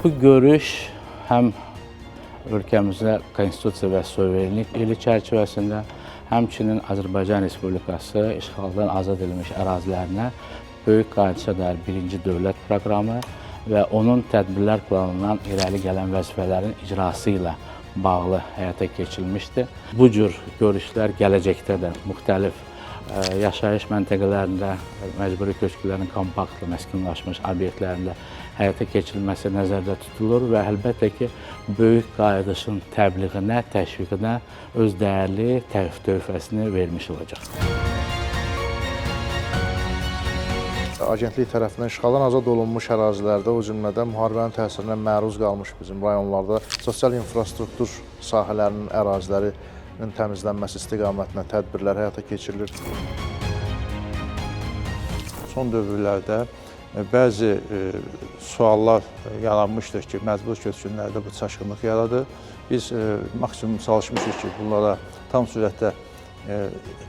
Bu görüş həm ölkəmizdə konstitusiya və suverenlik ili çərçivəsində, həmçinin Azərbaycan Respublikası işğaldan azad edilmiş ərazilərinə böyük qayıdışa dair birinci dövlət proqramı və onun tədbirlər planından irəli gələn vəzifələrin icrası ilə bağlı həyata keçirilmişdir. Bu cür görüşlər gələcəkdə də müxtəlif yaşayış məntəqələrində, məcburi köçkünlərin kompaktlı məskunlaşmış obyektlərində həyata keçirilməsi nəzərdə tutulur və əlbəttə ki, böyük qayıdışın təbliğinə, təşviqinə öz dəyərli töhfəsini vermiş olacaq. Agentlik tərəfindən işğaldan azad olunmuş ərazilərdə, o cümlədən müharibənin təsirinə məruz qalmış bizim rayonlarda sosial infrastruktur sahələrinin ərazilərinin təmizlənməsi istiqamətində tədbirlər həyata keçirilir. Son dövrlərdə bəzi suallar yaranmışdır ki, məcbur köçkünlərdə bu çaşqınlıq yaradır. Biz maksimum çalışmışıq ki, bunlara tam sürətdə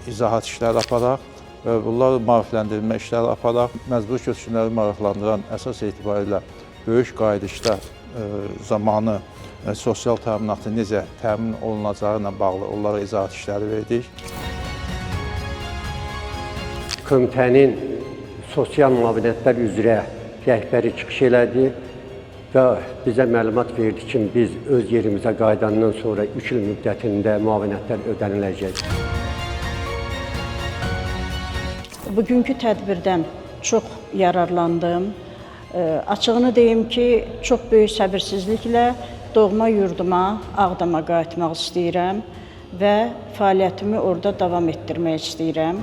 izahat işləri aparaq və bunları maarifləndirmə işləri aparaq. Məcbur köçkünləri maraqlandıran əsas etibarilə böyük qayıdışda zamanı sosial təminatı necə təmin olunacağı ilə bağlı onlara izahat işləri verdik. Komitənin sosial müavinətlər üzrə rəhbəri çıxış elədi və bizə məlumat verdi ki, biz öz yerimizə qayıdandan sonra 3 il müddətində müavinətlər ödəniləcək. Bugünkü tədbirdən çox yararlandım. Açığını deyim ki, çox böyük səbirsizliklə doğma yurduma, Ağdama qayıtmaq istəyirəm və fəaliyyətimi orada davam etdirmək istəyirəm.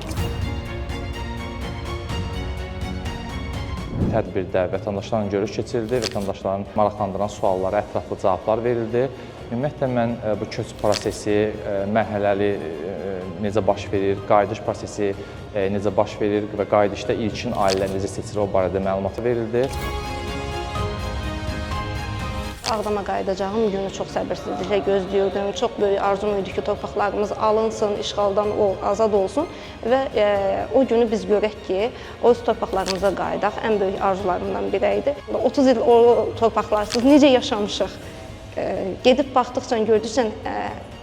Tədbirdə vətəndaşlarla görüş keçirildi, vətəndaşların maraqlandıran suallara ətraflı cavablar verildi. Ümumiyyətlə, mən bu köç prosesi mərhələli necə baş verir, qayıdış prosesi necə baş verir və qayıdışda ilkin ailələr necə seçilir, o barədə məlumat verildi. Ağdama qayıdacağım günü çox səbirsizliklə gözləyirdim. Çox böyük arzum idi ki, torpaqlarımız alınsın, işğaldan azad olsun və o günü biz görək ki, o torpaqlarımıza qayıdaq. Ən böyük arzularımdan biri idi. 30 il o torpaqlarsız necə yaşamışıq? Gedib baxdıqca, gördükcə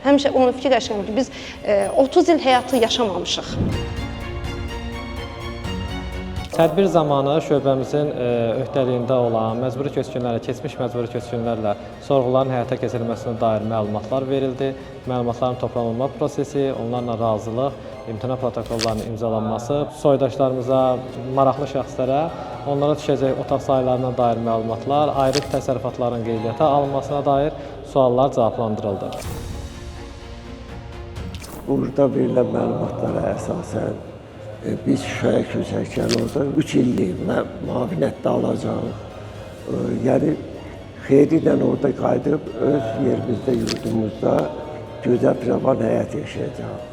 həmişə onu fikirləşirəm ki, biz 30 il həyatı yaşamamışıq. Tədbir zamanı şöbəmizin öhdəliyində olan məcburi köçkünlərlə, keçmiş məcburi köçkünlərlə sorğuların həyata keçirilməsinə dair məlumatlar verildi. Məlumatların toplanılma prosesi, onlarla razılıq, imtina protokollarının imzalanması, soydaşlarımıza, maraqlı şəxslərə onlara düşəcək otaq sayılarına dair məlumatlar, ayrı təsərrüfatların qeydiyyata alınmasına dair suallar cavablandırıldı. Burada verilən məlumatlara əsasən biz Şuşaya köçərkən orada 3 illik müavinətdə alacağıq. Yəni, xeyri ilə orada qayıdıb öz yerimizdə, yurdumuzda gözəl bir həyat yaşayacağıq.